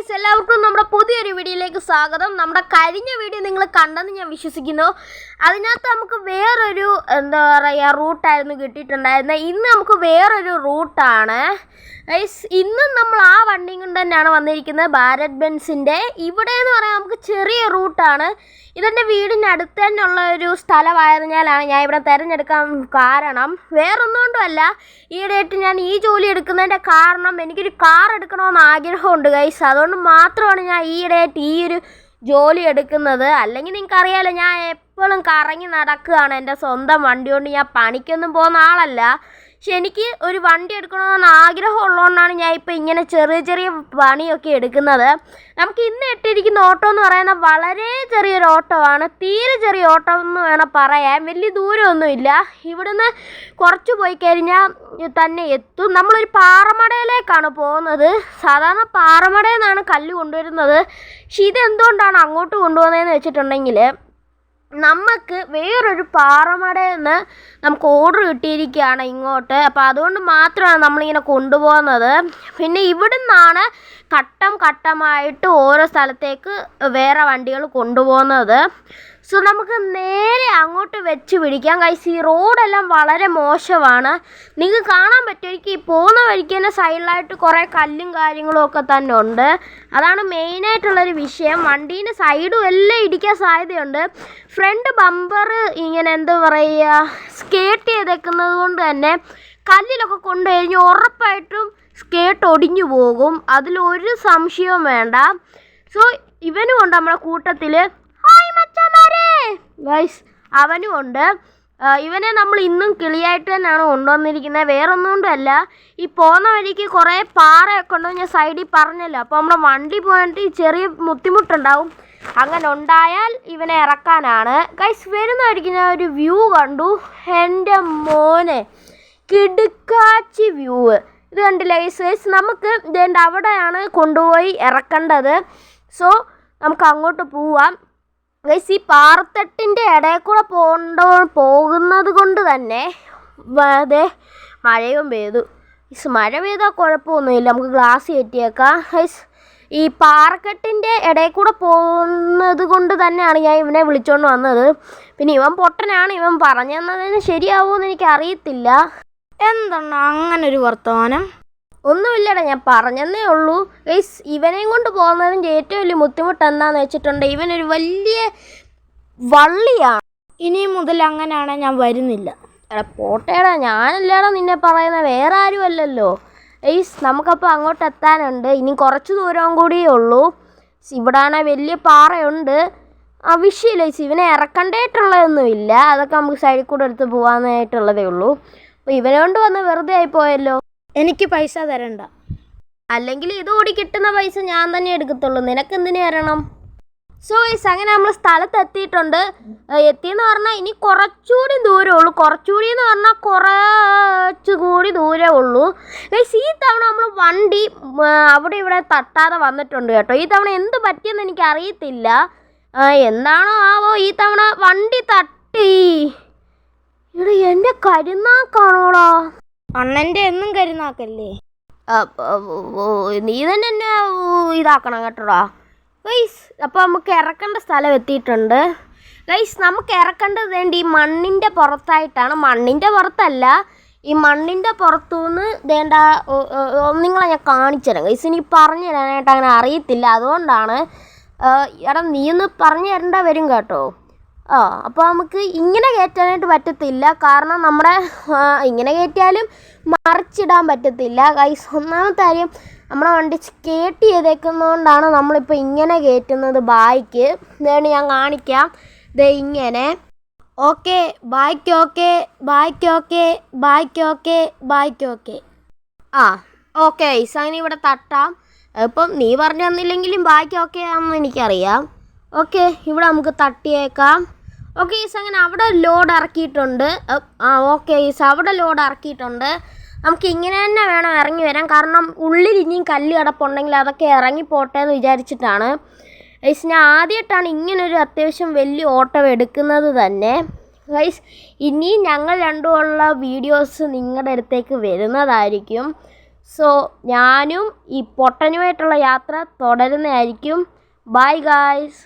Guys, എല്ലാവർക്കും നമ്മുടെ പുതിയൊരു വീഡിയോയിലേക്ക് സ്വാഗതം. നമ്മുടെ കഴിഞ്ഞ വീഡിയോ നിങ്ങൾ കണ്ടെന്ന് ഞാൻ വിശ്വസിക്കുന്നു. അതിനകത്ത് നമുക്ക് വേറൊരു റൂട്ടായിരുന്നു കിട്ടിയിട്ടുണ്ടായിരുന്നത്. ഇന്ന് നമുക്ക് വേറൊരു റൂട്ടാണ് ഗൈസ്. ഇന്നും നമ്മൾ ആ വണ്ടിയും കൊണ്ട് തന്നെയാണ് വന്നിരിക്കുന്നത്, ഭാരത് ബെൻസിൻ്റെ. ഇവിടെ എന്ന് പറയാൻ നമുക്ക് ചെറിയ റൂട്ടാണ്. ഇതെൻ്റെ വീടിൻ്റെ അടുത്ത് തന്നെയുള്ള ഒരു സ്ഥലമായതിനാലാണ് ഞാൻ ഇവിടെ തിരഞ്ഞെടുക്കാൻ കാരണം. വേറൊന്നുകൊണ്ടുമല്ല, ഈയിടെയായിട്ട് ഞാൻ ഈ ജോലി എടുക്കുന്നതിൻ്റെ കാരണം എനിക്കൊരു കാർ എടുക്കണമെന്ന് ആഗ്രഹമുണ്ട് ഗൈസ്. അതുകൊണ്ട് മാത്രമാണ് ഞാൻ ഈയിടെയായിട്ട് ഈ ഒരു ജോലി എടുക്കുന്നത്. അല്ലെങ്കിൽ നിങ്ങൾക്കറിയാമല്ലോ, ഞാൻ എപ്പോഴും കറങ്ങി നടക്കുകയാണ്. എൻ്റെ സ്വന്തം വണ്ടി കൊണ്ട് ഞാൻ പണിക്കൊന്നും പോകുന്ന ആളല്ല. പക്ഷെ എനിക്ക് ഒരു വണ്ടി എടുക്കണമെന്ന് ആഗ്രഹമുള്ളതുകൊണ്ടാണ് ഞാൻ ഇപ്പോൾ ഇങ്ങനെ ചെറിയ ചെറിയ പണിയൊക്കെ എടുക്കുന്നത്. നമുക്ക് ഇന്ന് ഇട്ടിരിക്കുന്ന ഓട്ടോ എന്ന് പറയുന്നത് വളരെ ചെറിയൊരു ഓട്ടമാണ്. തീരെ ചെറിയ ഓട്ടം എന്ന് വേണം പറയാൻ. വലിയ ദൂരമൊന്നുമില്ല. ഇവിടുന്ന് കുറച്ച് പോയി കഴിഞ്ഞാൽ തന്നെ എത്തും. നമ്മളൊരു പാറമടയിലേക്കാണ് പോകുന്നത്. സാധാരണ പാറമടയിൽ നിന്നാണ് കല്ല് കൊണ്ടുവരുന്നത്. പക്ഷെ ഇതെന്തുകൊണ്ടാണ് അങ്ങോട്ട് കൊണ്ടുപോകുന്നതെന്ന് വെച്ചിട്ടുണ്ടെങ്കിൽ, നമുക്ക് വേറൊരു പാറമടയിൽ നിന്ന് നമുക്ക് ഓർഡർ കിട്ടിയിരിക്കുകയാണ് ഇങ്ങോട്ട്. അപ്പോൾ അതുകൊണ്ട് മാത്രമാണ് നമ്മളിങ്ങനെ കൊണ്ടുപോകുന്നത്. പിന്നെ ഇവിടെ നിന്നാണ് ഘട്ടം ഘട്ടമായിട്ട് ഓരോ സ്ഥലത്തേക്ക് വേറെ വണ്ടികൾ കൊണ്ടുപോകുന്നത്. സോ നമുക്ക് നേരെ അങ്ങോട്ട് വെച്ച് പിടിക്കാം ഗൈസ്. ഈ റോഡെല്ലാം വളരെ മോശമാണ്. നിങ്ങൾക്ക് കാണാൻ പറ്റുമായിരിക്കും, ഈ പോകുന്ന വഴിക്ക് തന്നെ സൈഡിലായിട്ട് കുറേ കല്ലും കാര്യങ്ങളും ഒക്കെ തന്നെ ഉണ്ട്. അതാണ് മെയിനായിട്ടുള്ളൊരു വിഷയം. വണ്ടീൻ്റെ സൈഡും എല്ലാം ഇടിക്കാൻ സാധ്യതയുണ്ട്. ഫ്രണ്ട് ബമ്പർ ഇങ്ങനെ എന്താ പറയുക, സ്കേർട്ട് ചെയ്തേക്കുന്നത് കൊണ്ട് തന്നെ കല്ലിലൊക്കെ കൊണ്ടു കഴിഞ്ഞാൽ ഉറപ്പായിട്ടും സ്കേർട്ട് ഒടിഞ്ഞു പോകും. അതിലൊരു സംശയവും വേണ്ട. സോ ഇവനും ഉണ്ട് നമ്മുടെ കൂട്ടത്തിൽ. ഗൈസ്, അവനും ഉണ്ട്. ഇവനെ നമ്മൾ ഇന്നും കിളിയായിട്ട് തന്നെയാണ് കൊണ്ടുവന്നിരിക്കുന്നത്. വേറൊന്നുകൊണ്ടല്ല, ഈ പോകുന്ന വഴിക്ക് കുറേ പാറയൊക്കെ ഉണ്ടോ ഞാൻ സൈഡിൽ പറഞ്ഞല്ലോ. അപ്പോൾ നമ്മുടെ വണ്ടി പോയിട്ട് ചെറിയ ബുദ്ധിമുട്ടുണ്ടാവും. അങ്ങനെ ഉണ്ടായാൽ ഇവനെ ഇറക്കാനാണ്. ഗൈസ്, വരുന്ന വഴിക്ക് ഞാൻ ഒരു വ്യൂ കണ്ടു. എൻ്റെ മോനെ, കിടുക്കാച്ചി വ്യൂ. ഇത് കണ്ടില്ല ഗൈസ്. നമുക്ക് ഇതേണ്ട അവിടെയാണ് കൊണ്ടുപോയി ഇറക്കേണ്ടത്. സോ നമുക്ക് അങ്ങോട്ട് പോവാം ഗൈസ്. ഈ പാറത്തട്ടിൻ്റെ ഇടയിൽ കൂടെ പോകുന്നത് കൊണ്ട് തന്നെ അതെ മഴയും പെയ്തു. മഴ പെയ്താൽ കുഴപ്പമൊന്നുമില്ല, നമുക്ക് ഗ്ലാസ് കയറ്റിയേക്കാം ഗൈസ്. ഈ പാറക്കെട്ടിൻ്റെ ഇടയിൽ കൂടെ പോകുന്നത് കൊണ്ട് തന്നെയാണ് ഞാൻ ഇവനെ വിളിച്ചുകൊണ്ട് വന്നത്. പിന്നെ ഇവൻ പൊട്ടനാണ്. ഇവൻ പറഞ്ഞു തന്നതിന് ശരിയാവുമെന്ന് എനിക്കറിയത്തില്ല. എന്താണ് അങ്ങനൊരു വർത്തമാനം? ഒന്നുമില്ലടാ, ഞാൻ പറഞ്ഞതേ ഉള്ളൂ ഗൈസ്. ഇവനെയും കൊണ്ട് പോകുന്നതിൻ്റെ ഏറ്റവും വലിയ ബുദ്ധിമുട്ട് എന്താണെന്ന് വെച്ചിട്ടുണ്ട്, ഇവനൊരു വലിയ വള്ളിയാണ്. ഇനി മുതൽ അങ്ങനെയാണ് ഞാൻ വരുന്നില്ല. എടാ പോട്ടേടാ, ഞാനല്ലേടാ നിന്നെ പറയുന്നത്, വേറെ ആരും അല്ലല്ലോ ഗൈസ്. നമുക്കപ്പോൾ അങ്ങോട്ട് എത്താനുണ്ട്. ഇനി കുറച്ച് ദൂരം കൂടിയേ ഉള്ളൂ. ഇവിടെ ആണെങ്കിൽ വലിയ പാറയുണ്ട്. വിഷയമില്ല ഗൈസ്. ഇവനെ ഇറക്കേണ്ടതായിട്ടുള്ളതൊന്നുമില്ല. അതൊക്കെ നമുക്ക് സൈഡിൽ കൂടെ എടുത്ത് പോകാനായിട്ടുള്ളതേ ഉള്ളൂ. അപ്പോൾ ഇവനെ കൊണ്ട് വന്ന് വെറുതെ ആയിപ്പോയല്ലോ. എനിക്ക് പൈസ തരണ്ട. അല്ലെങ്കിൽ ഇതോടി കിട്ടുന്ന പൈസ ഞാൻ തന്നെ എടുക്കത്തുള്ളൂ. നിനക്കെന്തിനു തരണം? സോ ഗൈസ്, അങ്ങനെ നമ്മൾ സ്ഥലത്ത് എത്തിയിട്ടുണ്ട്. എത്തിയെന്ന് പറഞ്ഞാൽ ഇനി കുറച്ചുകൂടി ദൂരമേ ഉള്ളൂ. കുറച്ചുകൂടി എന്ന് പറഞ്ഞാൽ കുറച്ചുകൂടി ദൂരമേ ഉള്ളൂ ഗൈസ്. ഈ തവണ നമ്മൾ വണ്ടി അവിടെ ഇവിടെ തട്ടാതെ വന്നിട്ടുണ്ട് കേട്ടോ. ഈ തവണ എന്ത് പറ്റിയെന്ന് എനിക്ക് അറിയത്തില്ല. എന്താണോ ആവോ, ഈ തവണ വണ്ടി തട്ടി. ഇവിടെ എൻ്റെ കരുനാക്കാണോടാ. അണ്ണൻ്റെ എന്നും കരുനാക്കല്ലേ. നീ തന്നെ എന്നെ ഇതാക്കണം കേട്ടോടാ ഗൈസ്. അപ്പോൾ നമുക്ക് ഇറക്കേണ്ട സ്ഥലം എത്തിയിട്ടുണ്ട് ഗൈസ്. നമുക്ക് ഇറക്കേണ്ടത് വേണ്ടി ഈ മണ്ണിൻ്റെ പുറത്തായിട്ടാണ്. മണ്ണിൻ്റെ പുറത്തല്ല, ഈ മണ്ണിൻ്റെ പുറത്തുനിന്ന് വേണ്ട നിങ്ങളെ ഞാൻ കാണിച്ചു തരാം ഗൈസ്. എനിക്ക് പറഞ്ഞു തരാനായിട്ട് അങ്ങനെ അറിയത്തില്ല. അതുകൊണ്ടാണ് എടാ നീ ഒന്ന് പറഞ്ഞു തരേണ്ട വരും കേട്ടോ. അപ്പോൾ നമുക്ക് ഇങ്ങനെ കയറ്റാനായിട്ട് പറ്റത്തില്ല. കാരണം നമ്മുടെ ഇങ്ങനെ കയറ്റിയാലും മറിച്ചിടാൻ പറ്റത്തില്ല ഗൈസ്. ഒന്നാമത്തെ കാര്യം, നമ്മുടെ വണ്ടി സ്കേർട്ട് ചെയ്തേക്കുന്നതുകൊണ്ടാണ് നമ്മളിപ്പോൾ ഇങ്ങനെ കയറ്റുന്നത്. ബായ്ക്ക് ഇതാണ് ഞാൻ കാണിക്കാം. ദേ ഇങ്ങനെ. Okay back, okay back, okay back, okay back, okay. Okay guys, അങ്ങനെ ഇവിടെ തട്ടാം. ഇപ്പം നീ പറഞ്ഞു തന്നില്ലെങ്കിലും ബായ്ക്ക് ഓക്കെ ആണെന്ന് എനിക്കറിയാം. ഓക്കെ, ഇവിടെ നമുക്ക് തട്ടിയേക്കാം. ഓക്കെ ഈസ്, അങ്ങനെ അവിടെ ലോഡ് ഇറക്കിയിട്ടുണ്ട്. ഓക്കെ ഈസ്, അവിടെ ലോഡ് ഇറക്കിയിട്ടുണ്ട്. നമുക്ക് ഇങ്ങനെ തന്നെ വേണം ഇറങ്ങി വരാൻ. കാരണം ഉള്ളിൽ ഇനിയും കല്ല് കിടപ്പുണ്ടെങ്കിൽ അതൊക്കെ ഇറങ്ങിപ്പോട്ടെ എന്ന് വിചാരിച്ചിട്ടാണ് ഗൈസ്. ഞാൻ ആദ്യമായിട്ടാണ് ഇങ്ങനൊരു അത്യാവശ്യം വലിയ ഓട്ടോ എടുക്കുന്നത് തന്നെ ഗൈസ്. ഇനിയും ഞങ്ങൾ രണ്ടുമുള്ള വീഡിയോസ് നിങ്ങളുടെ അടുത്തേക്ക് വരുന്നതായിരിക്കും. സോ ഞാനും ഈ പൊട്ടനുമായിട്ടുള്ള യാത്ര തുടരുന്നതായിരിക്കും. Bye guys.